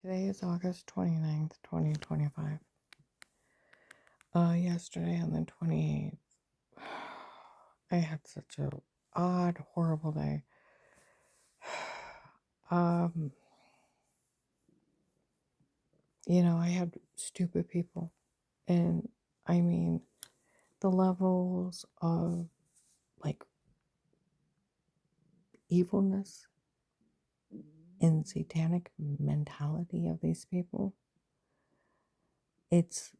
Today is August 29th, 2025. Yesterday on the 28th, I had such a odd, horrible day. Um, I had stupid people, and I mean, the levels of like evilness and satanic mentality of these people, it's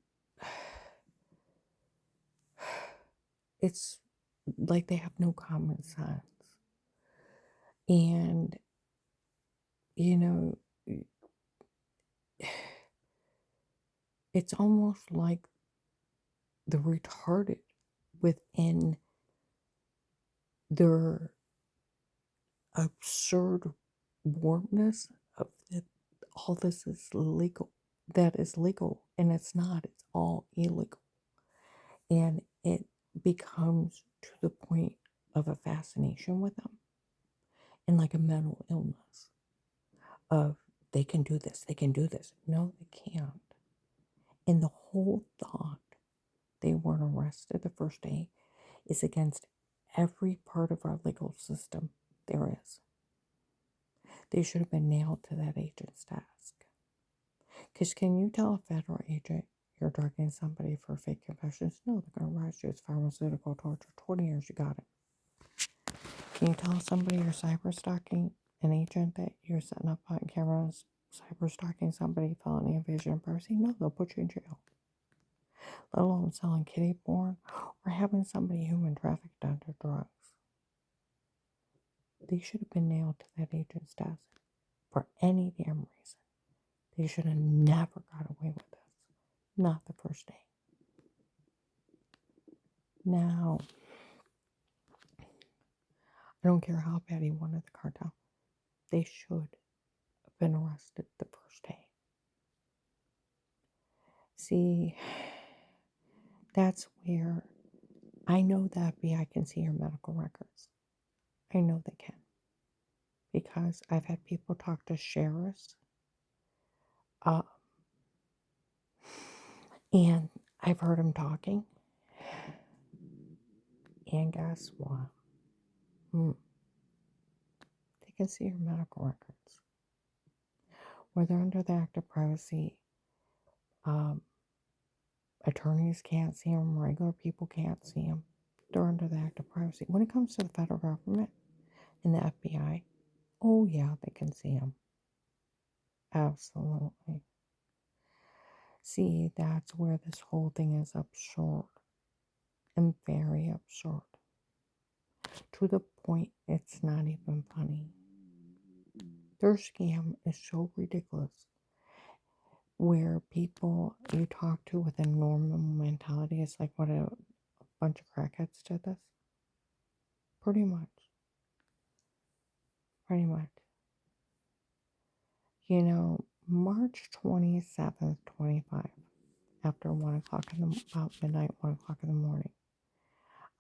it's like they have no common sense. And you know, it's almost like the retarded within their absurd warpness of that all this is legal. That is legal, and it's not. It's all illegal. And it becomes to the point of a fascination with them and like a mental illness of they can do this, they can do this. No, they can't. And the whole thought they weren't arrested the first day is against every part of our legal system there is. They should have been nailed to that agent's desk. Because can you tell a federal agent you're drugging somebody for fake confessions? No, they're going to arrest you. It's pharmaceutical torture. 20 years, you got it. Can you tell somebody you're cyber stalking an agent that you're setting up on cameras, cyber stalking somebody, felony invasion of privacy? No, they'll put you in jail. Let alone selling kitty porn or having somebody human trafficked under drugs. They should have been nailed to that agent's desk for any damn reason. They should have never got away with this. Not the first day. Now, I don't care how bad he wanted the cartel. They should have been arrested the first day. See, that's where I know the FBI can see your medical records. I know they can. Because I've had people talk to sheriffs. Uh, and I've heard them talking. And guess what? They can see your medical records. Where they're under the Act of Privacy, attorneys can't see them, regular people can't see them. They're under the Act of Privacy. When it comes to the federal government and the FBI, oh yeah, they can see them. Absolutely. See, that's where this whole thing is absurd and very absurd. To the point it's not even funny. Their scam is so ridiculous. Where people you talk to with a normal mentality is like what a bunch of crackheads did this. Pretty much. Pretty much. March 27th, 25, after 1 o'clock about midnight, 1 o'clock in the morning,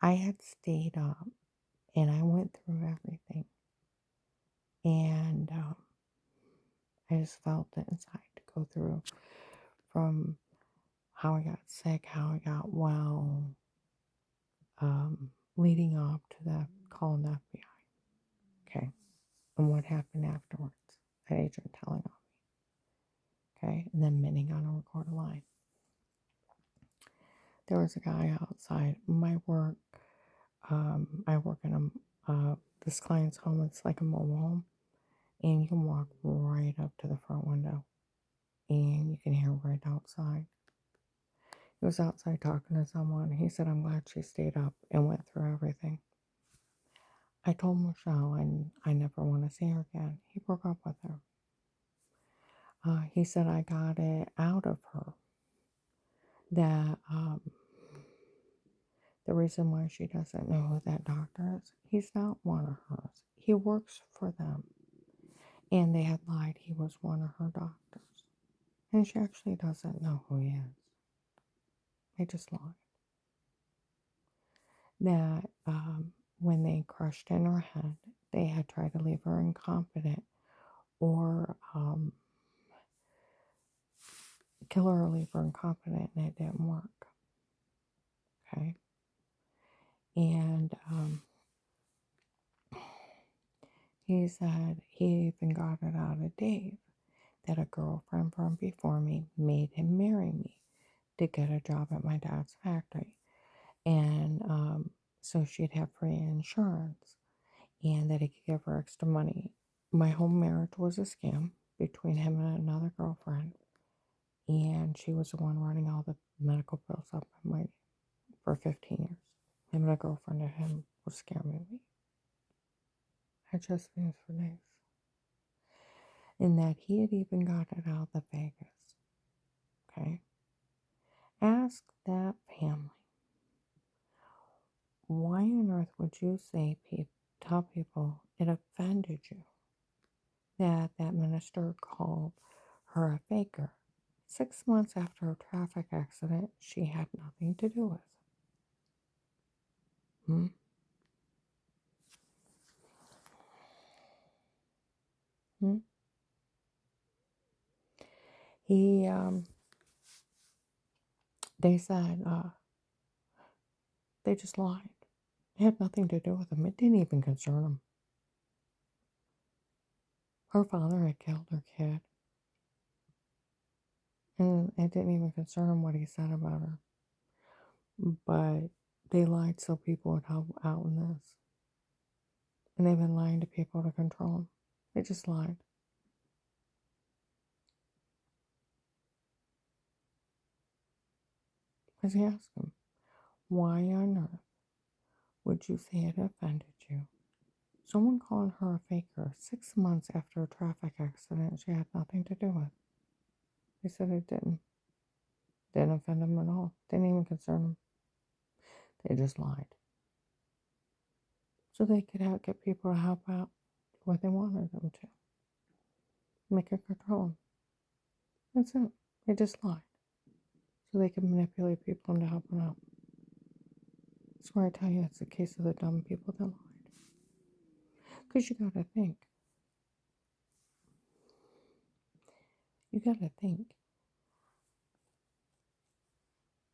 I had stayed up and I went through everything. And I just felt it inside to go through from how I got sick, how I got well, leading up to that calling the FBI. Okay. And what happened afterwards. That agent telling on me. Okay. And then minning on a recorded line. There was a guy outside my work. I work in this client's home. It's like a mobile home. And you can walk right up to the front window. And you can hear right outside. He was outside talking to someone. He said, I'm glad she stayed up and went through everything. I told Michelle I never want to see her again. He broke up with her. He said, I got it out of her that the reason why she doesn't know who that doctor is, he's not one of hers. He works for them. And they had lied he was one of her doctors. And she actually doesn't know who he is. They just lied. That when they crushed in her head, they had tried to leave her incompetent or kill early for incompetent, and it didn't work. Okay. And he said he even got it out of Dave that a girlfriend from before me made him marry me to get a job at my dad's factory. And so she'd have free insurance and that he could give her extra money. My whole marriage was a scam between him and another girlfriend. And she was the one running all the medical bills up in my for 15 years. Him and a girlfriend of him was scamming me. I just means for days. And that he had even gotten it out of Vegas. Okay? Ask that family. Why on earth would you tell people it offended you that that minister called her a faker? 6 months after a traffic accident she had nothing to do with. Hmm? Hmm? He, they said, they just lied. It had nothing to do with him. It didn't even concern him. Her father had killed her kid. And it didn't even concern him what he said about her. But they lied so people would help out in this. And they've been lying to people to control them. They just lied. Because he asked him, why on earth would you say it offended you? Someone calling her a faker 6 months after a traffic accident she had nothing to do with. He said it didn't. Didn't offend him at all. Didn't even concern him. They just lied. So they could get people to help out what they wanted them to. Make it control them. That's it. They just lied. So they could manipulate people into helping out. That's where I tell you it's a case of the dumb people that lied. Because you gotta think. You gotta think.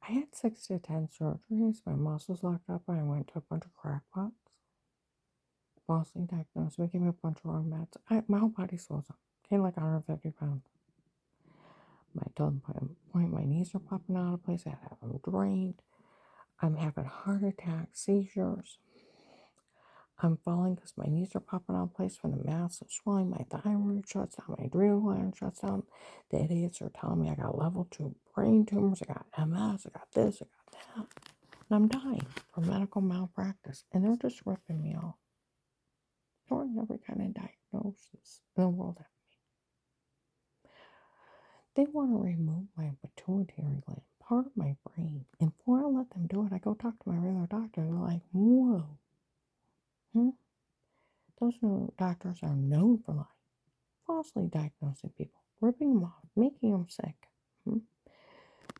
I had 6 to 10 surgeries. My muscles locked up. I went to a bunch of crackpots. Falsely diagnosed. They gave me a bunch of wrong meds. My whole body swells up. Gained like 150 pounds. My point, my knees are popping out of place. I have them drained. I'm having heart attacks, seizures. I'm falling because my knees are popping out of place from the massive swelling. My thyroid shuts down. My adrenal gland shuts down. The idiots are telling me I got level 2 brain tumors. I got MS. I got this. I got that. And I'm dying from medical malpractice. And they're just ripping me off. Throwing every kind of diagnosis in the world at me. They want to remove my pituitary gland, part of my brain. And before I let them do it, I go talk to my regular doctor. They're like, whoa. Those doctors are known for lying, falsely diagnosing people, ripping them off, making them sick,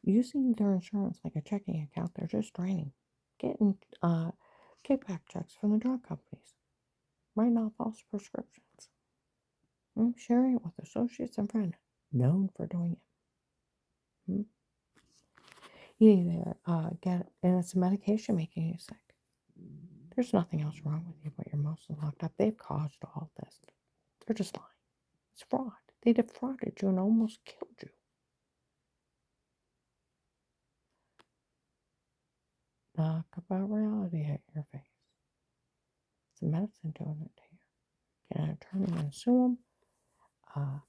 using their insurance like a checking account. They're just draining, getting kickback checks from the drug companies, writing off false prescriptions, sharing it with associates and friends, known for doing it. You either get, and it's a medication making you sick. There's nothing else wrong with you but your muscles locked up. They've caused all this. They're just lying. It's fraud. They defrauded you and almost killed you. Knock about reality at your face. It's medicine doing it to you. Get an attorney and sue them.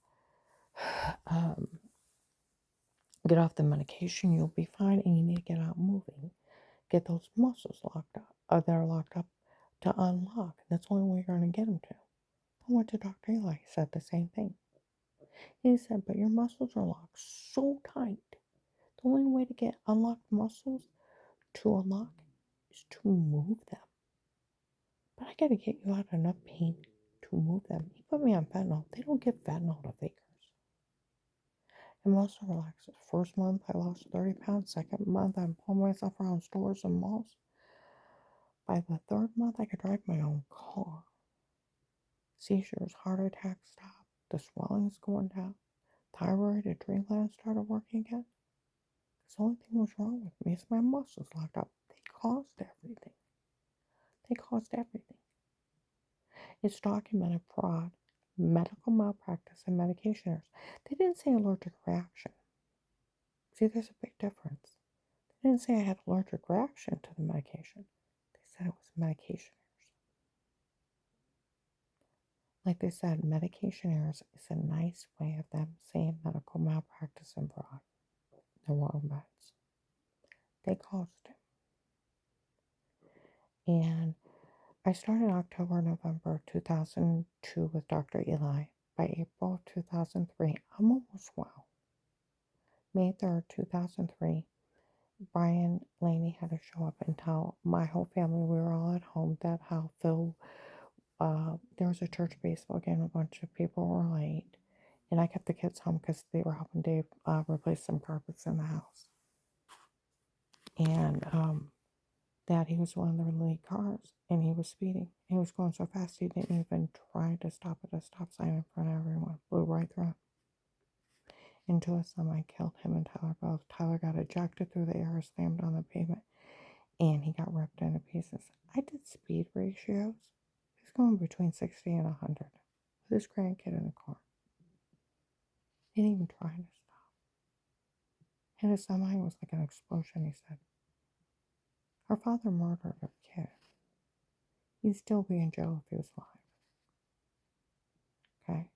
Get off the medication, you'll be fine, and you need to get out moving. Get those muscles locked up. That are locked up to unlock. That's the only way you're going to get them to. I went to Dr. Eli. He said the same thing. He said, but your muscles are locked so tight. The only way to get unlocked muscles to unlock is to move them. But I gotta get you out of enough pain to move them. He put me on fentanyl. They don't give fentanyl to fakers. And muscle relaxers. First month I lost 30 pounds. Second month I'm pulling myself around stores and malls. By the third month I could drive my own car. Seizures, heart attacks stop. The swelling's going down. thyroid, adrenaline started working again. Because the only thing was wrong with me is my muscles locked up. They caused everything. They caused everything. It's documented fraud, medical malpractice, and medication errors. They didn't say allergic reaction. See, there's a big difference. They didn't say I had allergic reaction to the medication. They said it was medication errors. Like they said, medication errors is a nice way of them saying medical malpractice and fraud. The wrong meds. They caused it. And I started October, November 2002 with Dr. Eli. By April 2003, I'm almost well. May 3rd, 2003, Brian Laney had to show up and tell my whole family, we were all at home, that how Phil, there was a church baseball game, a bunch of people were late, and I kept the kids home because they were helping Dave replace some carpets in the house. And that he was one of the lead cars, and he was speeding. He was going so fast he didn't even try to stop at a stop sign in front of everyone. Blew right through him. Into a semi, killed him and Tyler both. Tyler got ejected through the air, slammed on the pavement, and he got ripped into pieces. I did speed ratios. He's going between 60 and 100 with his grandkid in the car. He didn't even try to stop. And his semi was like an explosion, he said. Her father murdered her kid. He'd still be in jail if he was alive. Okay?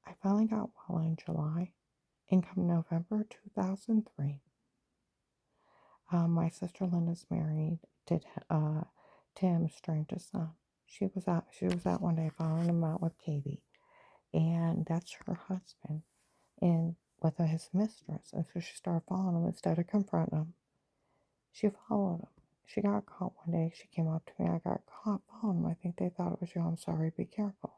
I finally got well in July, and come November 2003, my sister Linda's married to Tim's strangest son. She was out one day following him out with Katie, and that's her husband, and with his mistress. And so she started following him instead of confronting him. She followed him. She got caught one day. She came up to me. I got caught following him. I think they thought it was you. I'm sorry. Be careful.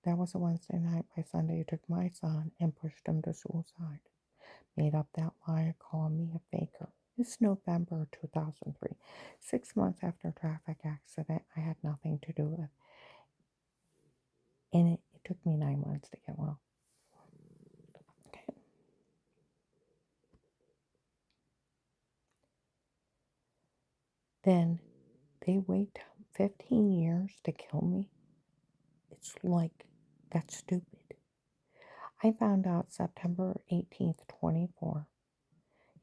That was a Wednesday night. By Sunday, he took my son and pushed him to suicide. Made up that lie, calling me a faker. It's November 2003. 6 months after a traffic accident I had nothing to do with. And it took me 9 months to get well. Okay. Then they wait 15 years to kill me. It's like, that's stupid. I found out September 18th, 24.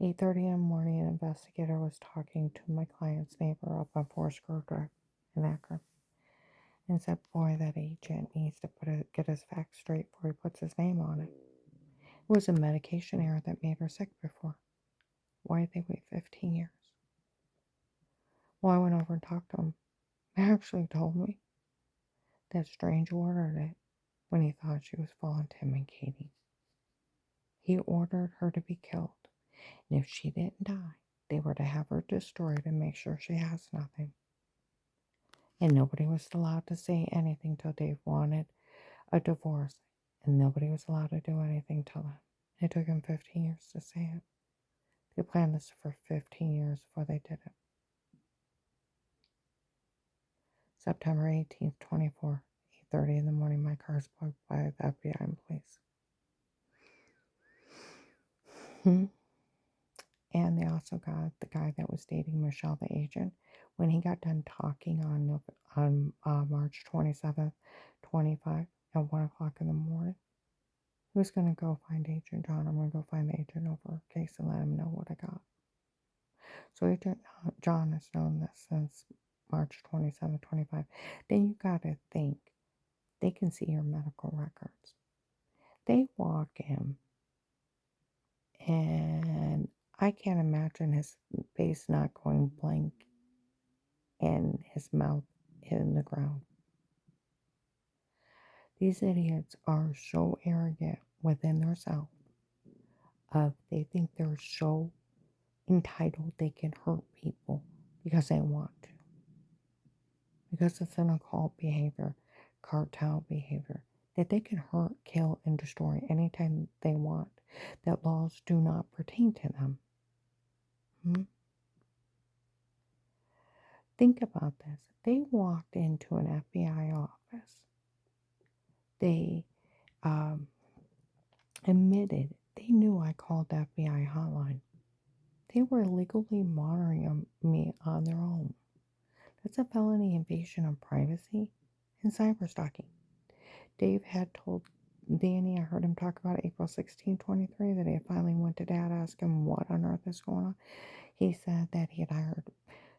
8:30 in the morning, an investigator was talking to my client's neighbor up on Forest Grove Drive in Akron and said, boy, that agent needs to get his facts straight before he puts his name on it. It was a medication error that made her sick before. Why did they wait 15 years? Well, I went over and talked to him. He actually told me that Strange ordered it when he thought she was following Tim and Katie. He ordered her to be killed. And if she didn't die, they were to have her destroyed and make sure she has nothing. And nobody was allowed to say anything till Dave wanted a divorce. And nobody was allowed to do anything till then. It took him 15 years to say it. They planned this for 15 years before they did it. September 18th, 24, 8:30 in the morning, my car is bugged by the FBI and police. And they also got the guy that was dating Michelle, the agent. When he got done talking on March 27th, 25, at 1 o'clock in the morning, he was going to go find Agent John. I'm going to go find the agent over case and let him know what I got. So Agent John has known this since March 27, 25. Then you got to think, they can see your medical records. They walk in, and I can't imagine his face not going blank and his mouth hitting the ground. These idiots are so arrogant within themselves. They think they're so entitled they can hurt people because they want to. Because it's an occult behavior, cartel behavior, that they can hurt, kill, and destroy anytime they want, that laws do not pertain to them. Think about this. They walked into an FBI office. They um, admitted they knew I called the FBI hotline. They were illegally monitoring me on their own. That's a felony invasion of privacy and cyber stalking. Dave had told Danny, I heard him talk about April 16, 23, that he had finally went to Dad, asked him what on earth is going on. He said that he had hired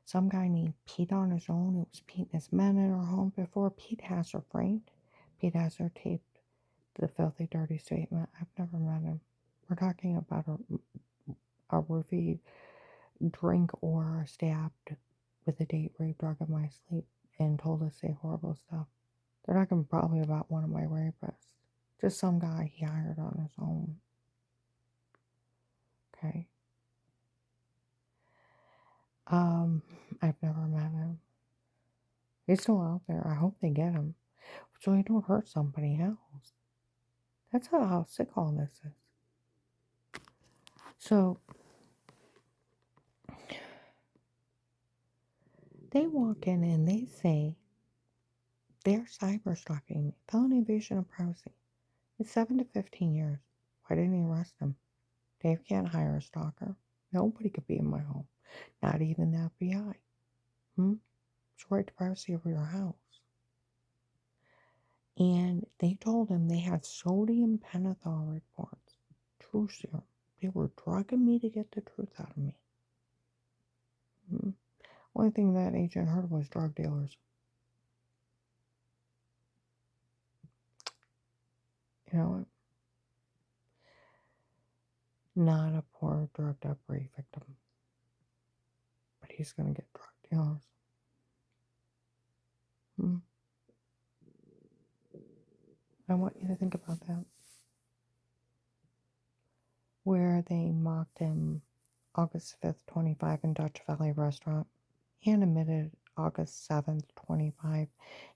some guy named Pete on his own. It was Pete and his men in her home before. Pete has her framed. Pete has her taped the filthy, dirty statement. I've never met him. We're talking about a roofie drink or stabbed with a date rape drug in my sleep and told to say horrible stuff. They're talking probably about one of my rapists. Just some guy he hired on his own. Okay. I've never met him. He's still out there. I hope they get him. So he don't hurt somebody else. That's how sick all this is. So they walk in and they say they're cyber stalking me. Felony invasion of privacy. It's 7 to 15 years. Why didn't he arrest him? Dave can't hire a stalker. Nobody could be in my home. Not even the FBI. It's right to privacy over your house. And they told him they had sodium pentothal reports. True serum. They were drugging me to get the truth out of me. Only thing that agent heard was drug dealers. You know what? Not a poor drugged up rape victim. But he's going to get drug dealers. I want you to think about that. Where they mocked him August 5th, 25 in Dutch Valley Restaurant and admitted August 7th, 25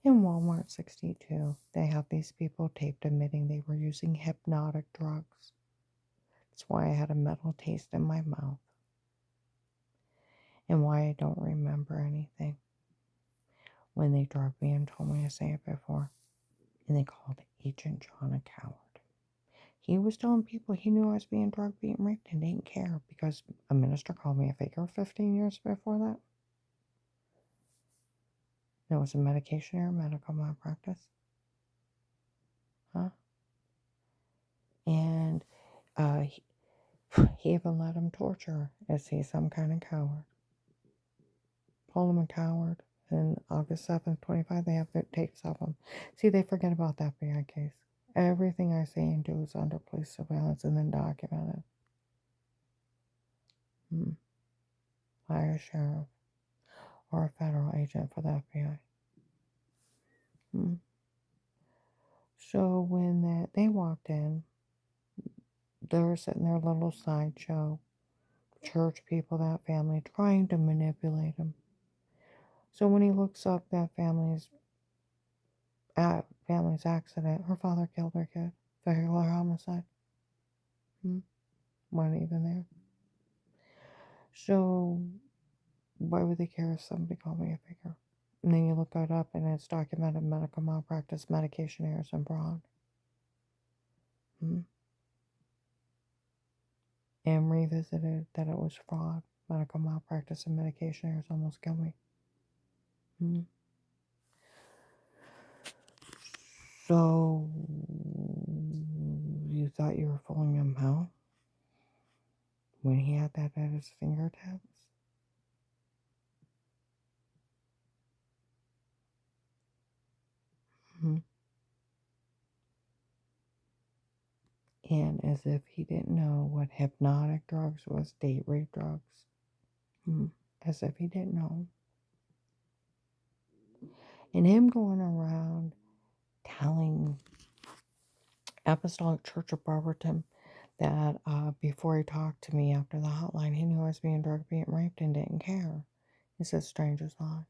in Walmart 62. They have these people taped admitting they were using hypnotic drugs. That's why I had a metal taste in my mouth and why I don't remember anything when they drugged me and told me to say it before. And they called Agent John a coward. He was telling people he knew I was being drugged, being raped, and didn't care because a minister called me a faker 15 years before that. There was a medication error, medical malpractice. And he even let him torture. Is he some kind of coward? Call him a coward. And August 7th, 25, they have the tapes of him. See, they forget about that FBI case. Everything I say and do is under police surveillance and then documented. Hire a sheriff or a federal agent for the FBI. So when they walked in, they were sitting there, little sideshow, church people, that family, trying to manipulate him. So when he looks up that family's accident, her father killed her kid, vehicular homicide. Wasn't even there. So why would they care if somebody called me a faker? And then you look it up and it's documented medical malpractice, medication errors, and fraud. And revisited that it was fraud, medical malpractice, and medication errors almost killed me. So you thought you were fooling him, how? When he had that at his fingertips? And as if he didn't know what hypnotic drugs was, date rape drugs. As if he didn't know. And him going around telling Apostolic Church of Barberton that before he talked to me after the hotline, he knew I was being drugged, being raped, and didn't care. He said, strangers lie.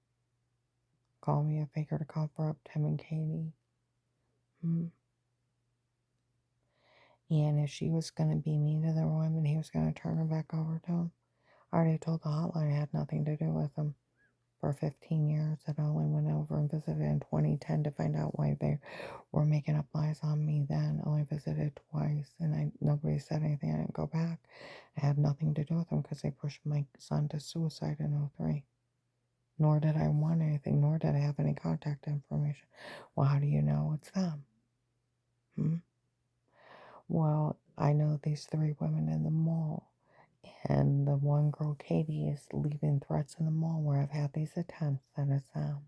Call me a faker to cover up Tim and Katie. And if she was going to be mean to the woman, he was going to turn her back over to him. I already told the hotline it had nothing to do with him. for 15 years that I only went over and visited in 2010 to find out why they were making up lies on me then. I only visited twice and nobody said anything. I didn't go back. I had nothing to do with them because they pushed my son to suicide in '03. Nor did I want anything, nor did I have any contact information. Well, how do you know it's them? Hmm? Well, I know these three women in the mall, and the one girl, Katie, is leaving threats in the mall where I've had these attempts that it's them.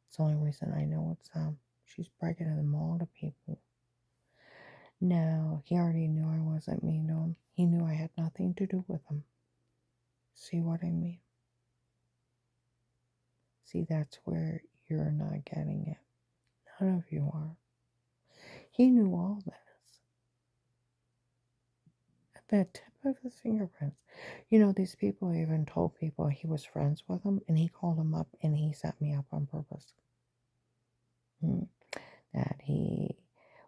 It's the only reason I know it's them. She's breaking in the mall to people. No, he already knew I wasn't mean to him. He knew I had nothing to do with him. See what I mean? See, that's where you're not getting it. None of you are. He knew all this. At the tip of his fingerprints. You know, these people even told people he was friends with them, and he called them up and he set me up on purpose. That he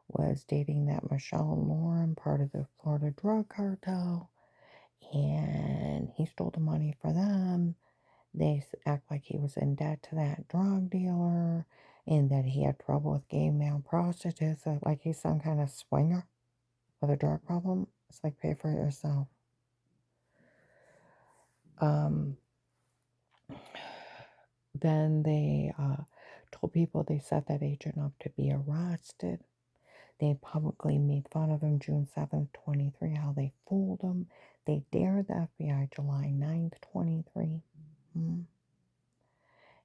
was dating that Michelle and Lauren, part of the Florida drug cartel, and he stole the money for them. They act like he was in debt to that drug dealer, and that he had trouble with gay male prostitutes, like he's some kind of swinger with a drug problem. It's like, pay for it yourself. Then they told people they set that agent up to be arrested. They publicly made fun of him June 7th, 23, how they fooled him. They dared the FBI July 9th, 23. And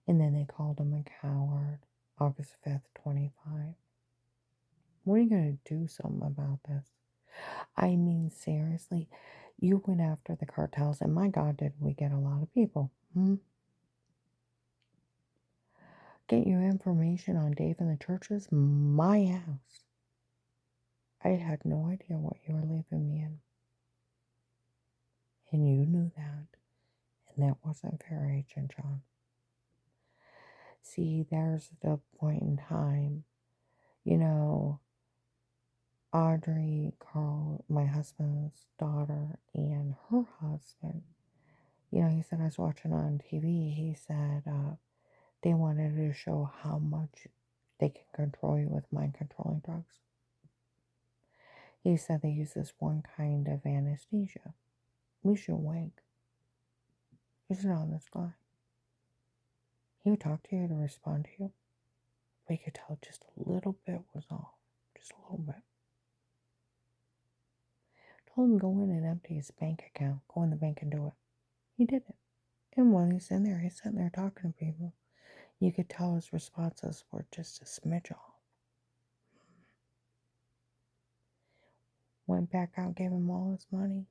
then they called him a coward August 5th, 25. What are you going to do something about this? I mean, seriously, you went after the cartels, and my God, did we get a lot of people. Get your information on Dave and the Churches, my house. I had no idea what you were leaving me in. And you knew that. And that wasn't fair, Agent John. See, there's the point in time. You know, Audrey, Carl, my husband's daughter, and her husband, you know, he said, I was watching on TV, he said they wanted to show how much they can control you with mind controlling drugs. He said they use this one kind of anesthesia. We should wake. He's an honest guy. He would talk to you to respond to you, but you could tell just a little bit was off. Just a little bit. Told him go in and empty his bank account. Go in the bank and do it. He did it. And while he's in there, he's sitting there talking to people. You could tell his responses were just a smidge off. Went back out, gave him all his money,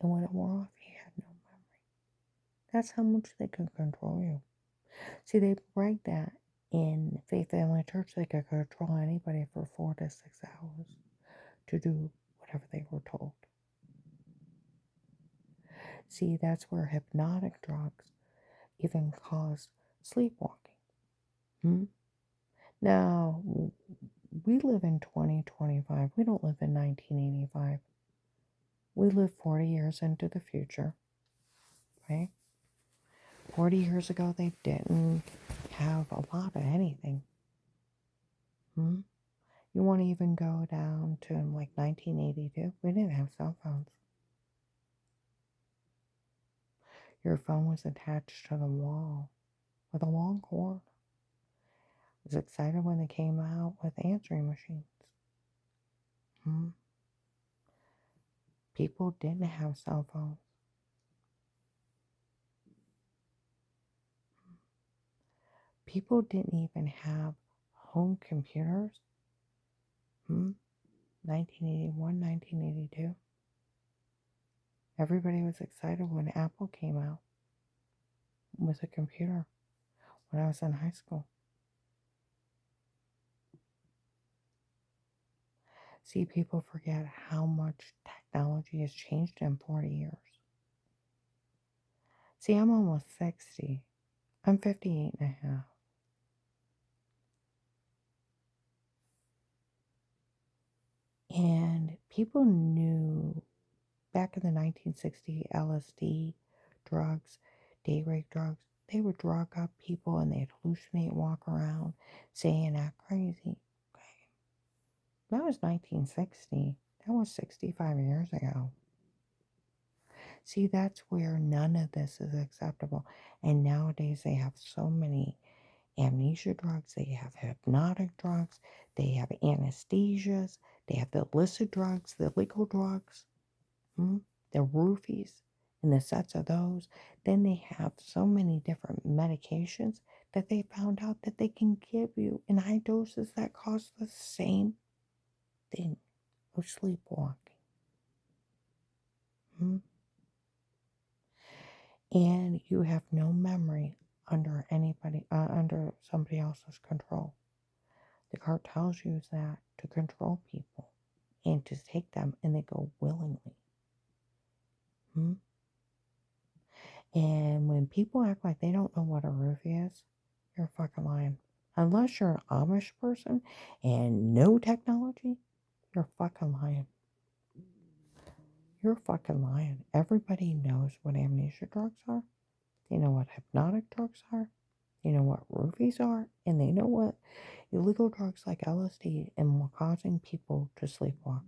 and when it wore off, he had no memory. That's how much they could control you. See, they break that in Faith Family Church. They could control anybody for 4 to 6 hours to do whatever they were told. See, that's where hypnotic drugs even cause sleepwalking. Now, we live in 2025. We don't live in 1985. We live 40 years into the future, right? 40 years ago, they didn't have a lot of anything. You want to even go down to like 1982? We didn't have cell phones. Your phone was attached to the wall with a long cord. I was excited when they came out with answering machines. People didn't have cell phones. People didn't even have home computers. 1981, 1982. Everybody was excited when Apple came out with a computer when I was in high school. See, people forget how much technology has changed in 40 years. See, I'm almost 60. I'm 58 and a half. And people knew back in the 1960s LSD drugs date rape drugs, they would drug up people and they'd hallucinate, walk around, say and act crazy. Okay. That was 1960. That was 65 years ago. See, that's where none of this is acceptable. And nowadays they have so many amnesia drugs, they have hypnotic drugs, they have anesthesias, they have the illicit drugs, the illegal drugs, the roofies, and the sets of those. Then they have so many different medications that they found out that they can give you in high doses that cause the same thing of sleepwalking. And you have no memory under under somebody else's control. The cartels use that to control people and to take them, and they go willingly. And when people act like they don't know what a roofie is, you're fucking lying. Unless you're an Amish person and no technology, you're fucking lying. You're fucking lying. Everybody knows what amnesia drugs are. They know what hypnotic drugs are. They know what roofies are. And they know what illegal drugs like LSD and causing people to sleepwalk.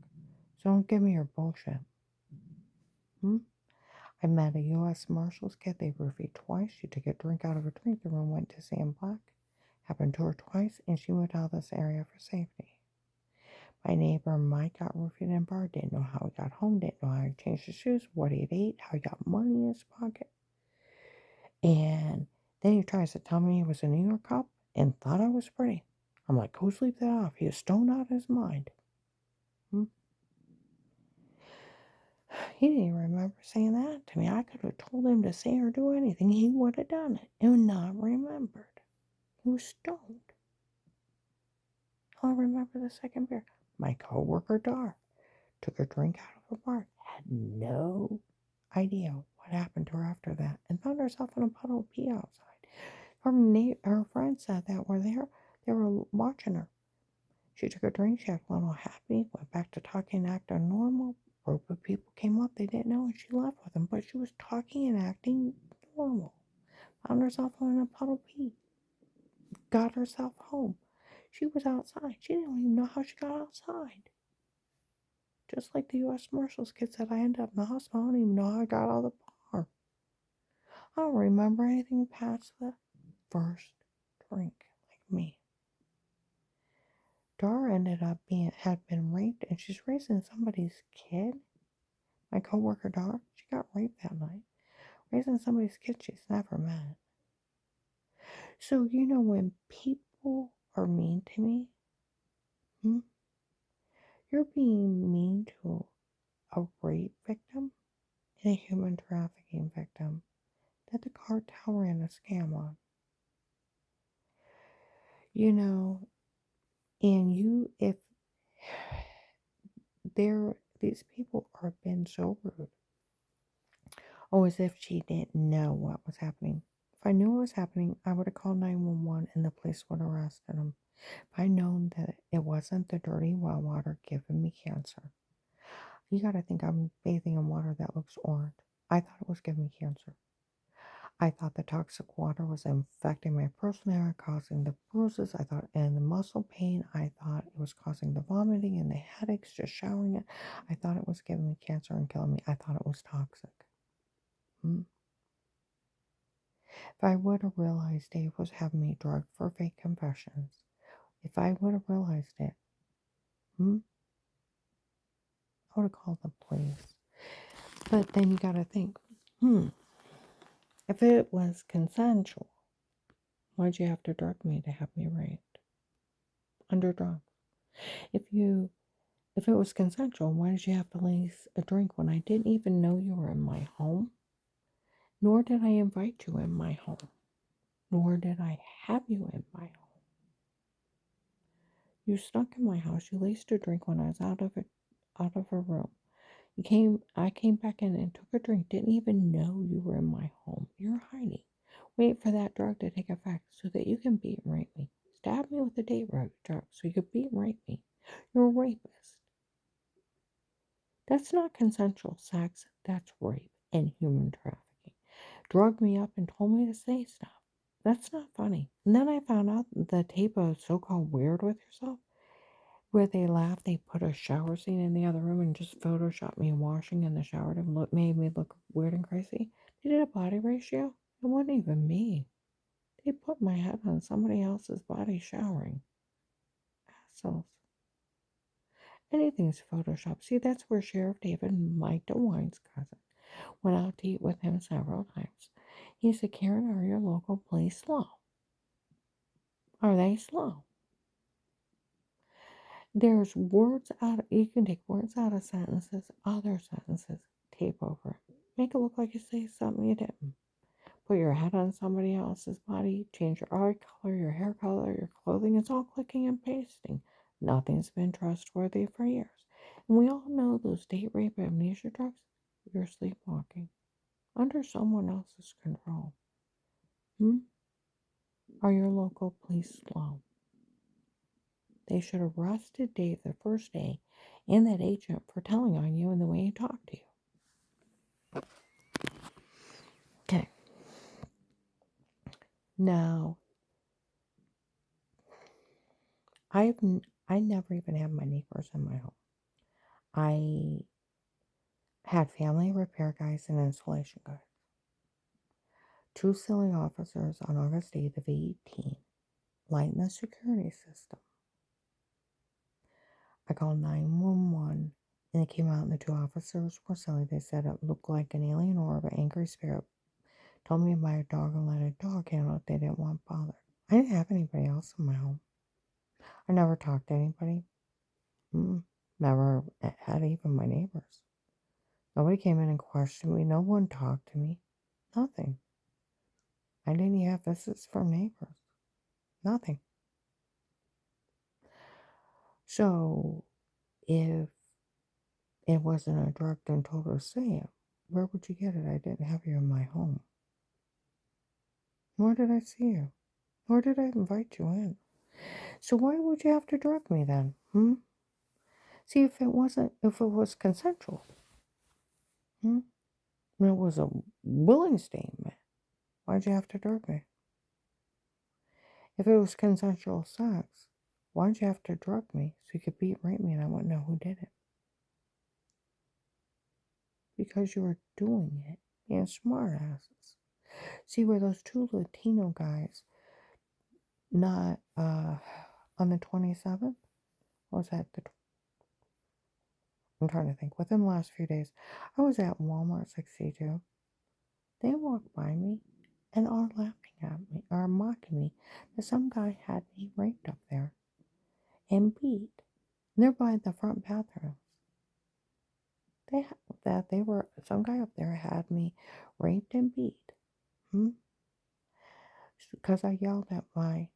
So don't give me your bullshit. I met a U.S. Marshals kid. They roofied twice. She took a drink out of a drink. The room went to Sam Black. Happened to her twice, and she moved out of this area for safety. My neighbor Mike got roofied in a bar. Didn't know how he got home. Didn't know how he changed his shoes. What he ate. How he got money in his pocket. And then he tries to tell me he was a New York cop and thought I was pretty. I'm like, go sleep that off. He was stoned out of his mind. He didn't even remember saying that to me. I could have told him to say or do anything. He would have done it and not remembered. He was stoned. I'll remember the second beer. My coworker Dar took a drink out of a bar. Had no idea what happened to her after that and found herself in a puddle of pee outside. Her friends said that were there. They were watching her. She took a drink. She acted a little happy. Went back to talking and acting normal. A group of people came up. They didn't know and she left with them. But she was talking and acting normal. Found herself in a puddle of pee. Got herself home. She was outside. She didn't even know how she got outside. Just like the U.S. Marshals kid said, I ended up in the hospital. I don't even know how I got out of the bar. I don't remember anything past the first drink, like me. Dara had been raped, and she's raising somebody's kid. My coworker Dara, she got raped that night. Raising somebody's kid she's never met. So when people are mean to me, you're being mean to a rape victim and a human trafficking victim that the cartel ran a scam on. And if these people are being so rude, as if she didn't know what was happening. If I knew what was happening, I would have called 911 and the police would have arrested him. If I'd known that it wasn't the dirty well water giving me cancer. You gotta think I'm bathing in water that looks orange. I thought it was giving me cancer. I thought the toxic water was infecting my personal area, causing the bruises. I thought, and the muscle pain. I thought it was causing the vomiting and the headaches just showering it. I thought it was giving me cancer and killing me. I thought it was toxic. If I would have realized Dave was having me drugged for fake confessions, if I would have realized it, I would have called the police. But then you gotta think, if it was consensual, why'd you have to drug me to have me raped? Under drugs. If it was consensual, why did you have to lace a drink when I didn't even know you were in my home? Nor did I invite you in my home. Nor did I have you in my home. You snuck in my house. You laced a drink when I was out of a room. I came back in and took a drink. Didn't even know you were in my home. You're hiding. Wait for that drug to take effect so that you can beat and rape me. Stab me with a date rape drug so you could beat and rape me. You're a rapist. That's not consensual sex. That's rape and human trafficking. drugged me up and told me to say stuff. That's not funny. And then I found out the tape of so-called Weird with Yourself, where they laughed, they put a shower scene in the other room and just photoshopped me washing in the shower to made me look weird and crazy. They did a body ratio. It wasn't even me. They put my head on somebody else's body showering. Assholes. Anything's Photoshop. See, that's where Sheriff David, Mike DeWine's cousin, went out to eat with him several times. He said, Karen, are your local police slow? Are they slow? There's words out, you can take words out of sentences, other sentences, tape over it. Make it look like you say something you didn't. Put your head on somebody else's body, change your eye color, your hair color, your clothing. It's all clicking and pasting. Nothing's been trustworthy for years. And we all know those date rape amnesia drugs, you're sleepwalking under someone else's control. Are your local police slow? They should have arrested Dave the first day and that agent for telling on you and the way he talked to you. Okay. Now, I never even had my neighbors in my home. I had family repair guys and installation guys. Two silly officers on August 8th of 18 lightened the security system. I called 911 and they came out and the two officers were silly. They said it looked like an alien orb, an angry spirit. Told me to buy a dog and let a dog handle it. They didn't want bothered. I didn't have anybody else in my home. I never talked to anybody. Never had even my neighbors. Nobody came in and questioned me. No one talked to me. Nothing. I didn't have visits from neighbors. Nothing. So, if it wasn't a direct and total say it, where would you get it? I didn't have you in my home. Nor did I see you. Nor did I invite you in. So why would you have to drug me then? See, if it was consensual, and it was a willing statement, why'd you have to drug me? If it was consensual sex, why'd you have to drug me so you could beat and rape me and I wouldn't know who did it? Because you were doing it, being smart asses. See, where those two Latino guys, not on the 27th, was that I'm trying to think, within the last few days, I was at Walmart 62. They walked by me and are laughing at me, or mocking me, that some guy had me raped up there and beat. And they're by the front bathrooms. Some guy up there had me raped and beat. Because I yelled at my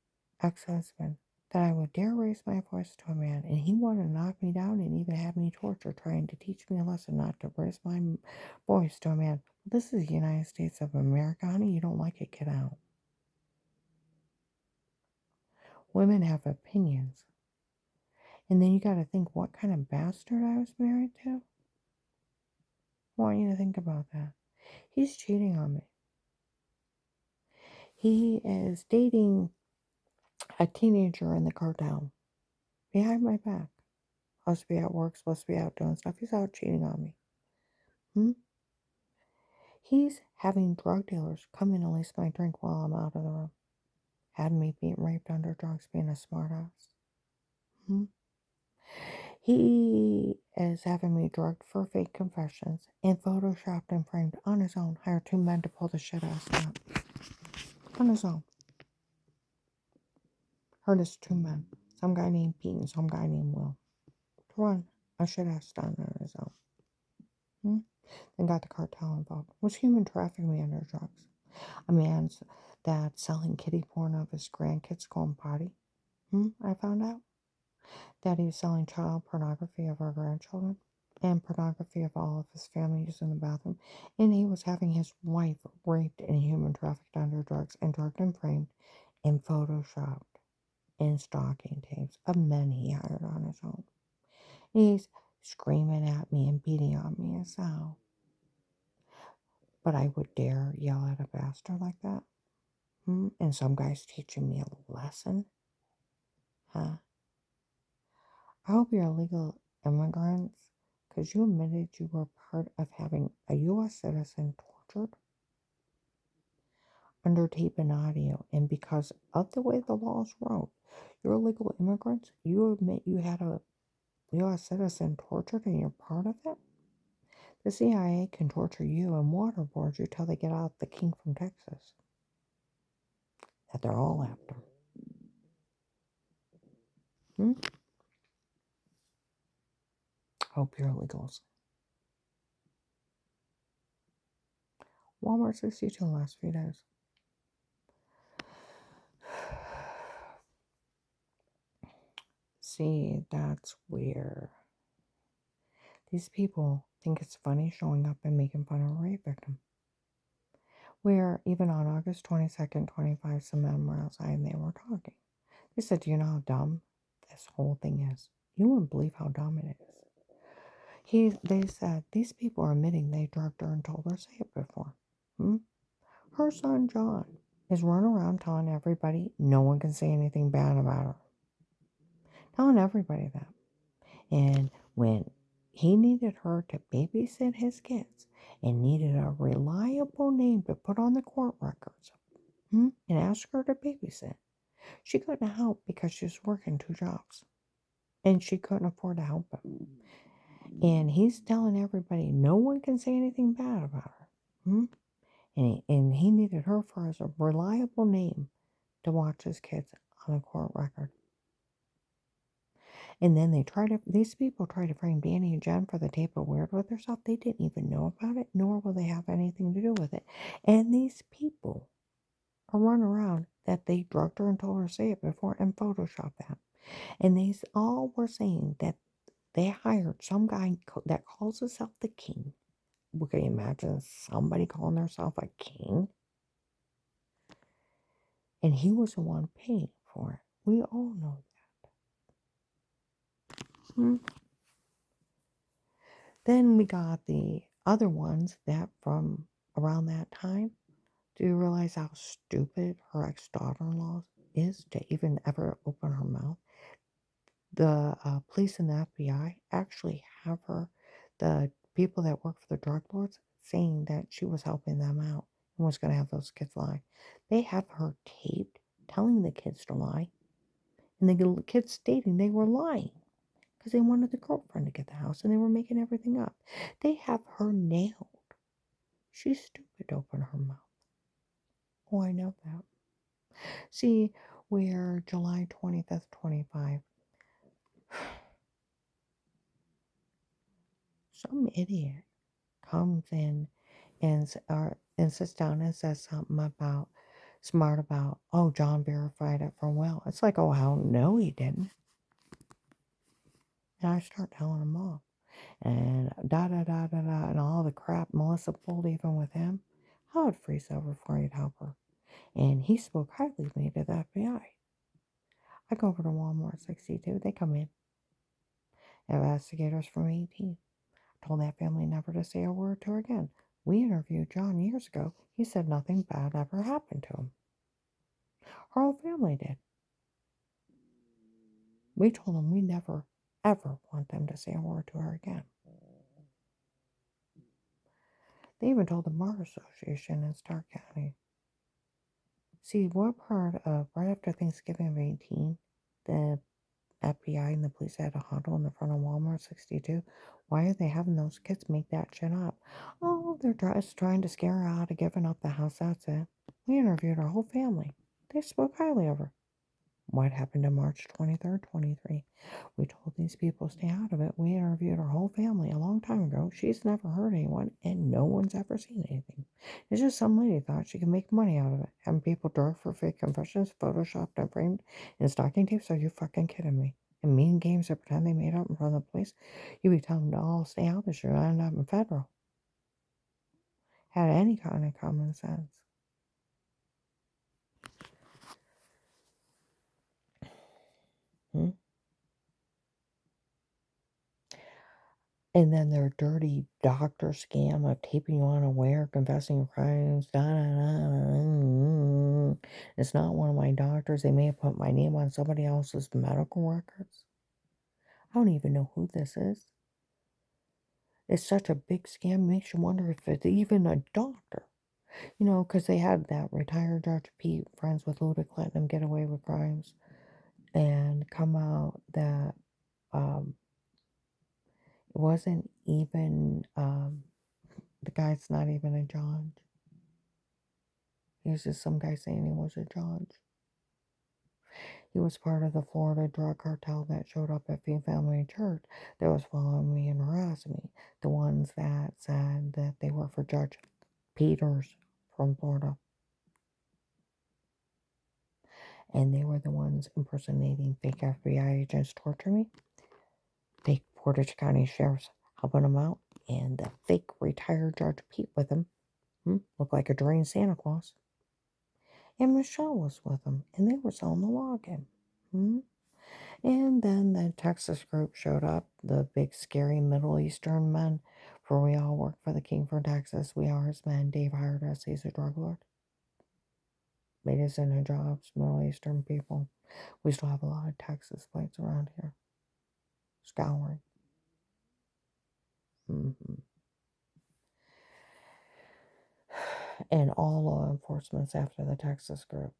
ex-husband that I would dare raise my voice to a man, and he wanted to knock me down and even have me tortured, trying to teach me a lesson not to raise my voice to a man. This is the United States of America, honey. You don't like it, get out. Women have opinions. And then you got to think what kind of bastard I was married to. I want you to think about that. He's cheating on me. He is dating a teenager in the cartel behind my back. Supposed to be at work, supposed to be out doing stuff. He's out cheating on me. He's having drug dealers come in and lace my drink while I'm out of the room. Had me being raped under drugs, being a smartass. He is having me drugged for fake confessions and photoshopped and framed on his own. Hired two men to pull the shit ass out. On his own. Heard it's two men. Some guy named Pete and some guy named Will. To run a shit ass down on his own. Then got the cartel involved. Was human trafficking me under drugs. A man's that's selling kitty porn of his grandkids going potty. I found out that he was selling child pornography of our grandchildren and pornography of all of his family using the bathroom. And he was having his wife raped and human trafficked under drugs and drugged and framed and photoshopped in stalking tapes of men he hired on his own. And he's screaming at me and beating on me. So But I would dare yell at a pastor like that? And some guy's teaching me a lesson? Huh? I hope you're illegal immigrants because you admitted you were part of having a U.S. citizen tortured under tape and audio. And because of the way the laws wrote, you're illegal immigrants, you admit you had a U.S. citizen tortured and you're part of it? The CIA can torture you and waterboard you till they get out the king from Texas that they're all after. Hmm? Hope you're illegals. Walmart 62 last few days. See, that's where these people think it's funny showing up and making fun of a rape victim. Where even on August 22nd, 25, some men were outside and they were talking. They said, "Do you know how dumb this whole thing is? You wouldn't believe how dumb it is." They said, these people are admitting they drugged her and told her to say it before. Her son, John, is running around telling everybody no one can say anything bad about her. Telling everybody that. And when he needed her to babysit his kids and needed a reliable name to put on the court records and ask her to babysit, she couldn't help because she was working 2 jobs. And she couldn't afford to help him. And he's telling everybody no one can say anything bad about her. And he needed her for as a reliable name to watch his kids on a court record. And then these people try to frame Danny and Jen for the tape of Weird with herself. They didn't even know about it, nor will they have anything to do with it. And these people are running around that they drugged her and told her to say it before and Photoshop that. And they all were saying that they hired some guy that calls himself the king. We can imagine somebody calling themselves a king. And he was the one paying for it. We all know that. Then we got the other ones that from around that time. Do you realize how stupid her ex-daughter-in-law is to even ever open her mouth? The police and the FBI actually have her, the people that work for the drug lords, saying that she was helping them out and was going to have those kids lie. They have her taped telling the kids to lie, and the kids stating they were lying because they wanted the girlfriend to get the house and they were making everything up. They have her nailed. She's stupid to open her mouth. Oh, I know that. See, we're July 25th, 25. Some idiot comes in and sits down and says something about smart about, oh, John verified it for Will. It's like, oh, hell no, he didn't. And I start telling him off. And da da da da da, and all the crap Melissa pulled even with him. I would freeze over before he'd help her. And he spoke highly of me to the FBI. I go over to Walmart 62. They come in. Investigators from 18. Told that family never to say a word to her again. We interviewed John years ago. He said nothing bad ever happened to him. Her whole family did. We told them we never, ever want them to say a word to her again. They even told the Bar Association in Stark County. See, what part of, right after Thanksgiving of 18, the FBI and the police had a huddle in the front of Walmart 62. Why are they having those kids make that shit up? Oh, they're just trying to scare her out of giving up the house, that's it. We interviewed her whole family. They spoke highly of her. What happened on March 23rd, 23? We told these people stay out of it. We interviewed her whole family a long time ago. She's never hurt anyone, and no one's ever seen anything. It's just some lady thought she could make money out of it. Having people drug for fake confessions, photoshopped and framed in stocking tapes? Are you fucking kidding me? And mean games that pretend they made up in front of the police? You be telling them to all stay out this year and end up in federal. Had any kind of common sense. And then their dirty doctor scam of taping you unaware, confessing your crimes. Da, da, da, da. It's not one of my doctors. They may have put my name on somebody else's medical records. I don't even know who this is. It's such a big scam, makes you wonder if it's even a doctor. You know, because they had that retired Judge Pete, friends with Ludic, letting him get away with crimes, and come out that um, it wasn't even, the guy's not even a judge. He was just some guy saying he was a judge. He was part of the Florida drug cartel that showed up at Fee Family Church that was following me and harassing me. The ones that said that they were for Judge Peters from Florida. And they were the ones impersonating fake FBI agents to torture me. Fake Portage County sheriffs helping them out. And the fake retired Judge Pete with him. Looked like a drained Santa Claus. And Michelle was with them. And they were selling the login. And then the Texas group showed up, the big scary Middle Eastern men, for we all work for the king from Texas. We are his men. Dave hired us. He's a drug lord. Made us into jobs, Middle Eastern people. We still have a lot of Texas plates around here. Scouring. And all law enforcement's after the Texas group.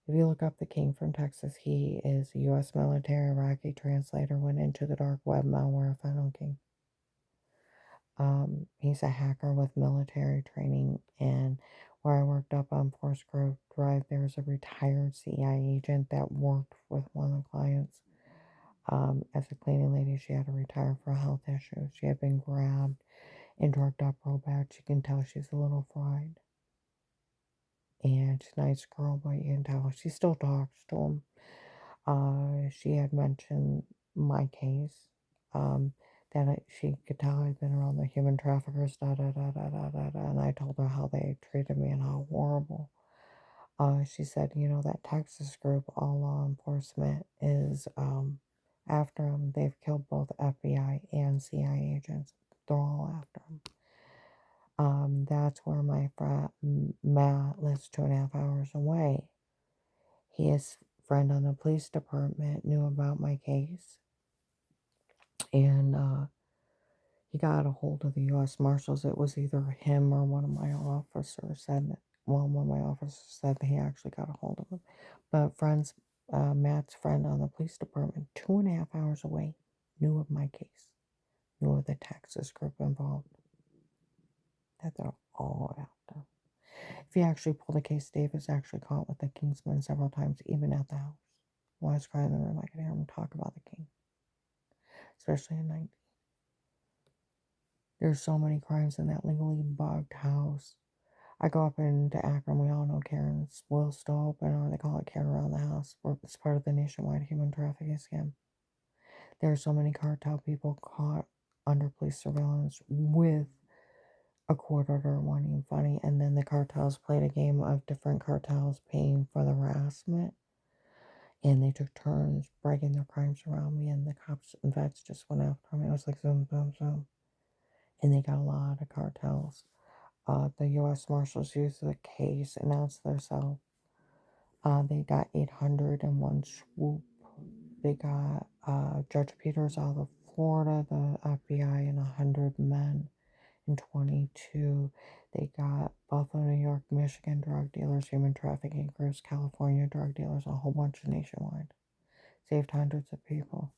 If you look up the king from Texas, he is a U.S. military Iraqi translator, went into the dark web malware Final King. He's a hacker with military training, and where I worked up on Force Grove Drive, there's a retired CIA agent that worked with one of the clients. As a cleaning lady, she had to retire for health issues. She had been grabbed and drugged up real bad. You can tell she's a little fried. And she's a nice girl, but you can tell she still talks to him. She had mentioned my case. That she could tell I'd been around the human traffickers, da da da da da da da, and I told her how they treated me and how horrible. She said, you know, that Texas group, all law enforcement, is after them. They've killed both FBI and CIA agents. They're all after them. That's where my friend Matt lives 2.5 hours away. His friend on the police department knew about my case, and he got a hold of the U.S. Marshals. It was either him or one of my officers said that. Well, one of my officers said that he actually got a hold of him. But Matt's friend on the police department, 2.5 hours away, knew of my case, knew of the Texas group involved. That they're all after. If you actually pull the case, Dave was actually caught with the Kingsman several times, even at the house. When I was crying in the room, I could hear him talk about the king, especially at night. There's so many crimes in that legally bugged house. I go up into Akron. We all know Karen's will still open, or they call it Karen around the house. It's part of the nationwide human trafficking scam. There are so many cartel people caught under police surveillance with a court order wanting funny, and then the cartels played a game of different cartels paying for the harassment, and they took turns breaking their crimes around me, and the cops and vets just went after me. It was like zoom, zoom, zoom, and they got a lot of cartels. The U.S. Marshals used the case, announced themselves. They got 801 swoop. They got Judge Peters out of Florida, the FBI, and 100 men. In 22, they got Buffalo, New York, Michigan drug dealers, human trafficking groups, California drug dealers, a whole bunch of nationwide. Saved hundreds of people.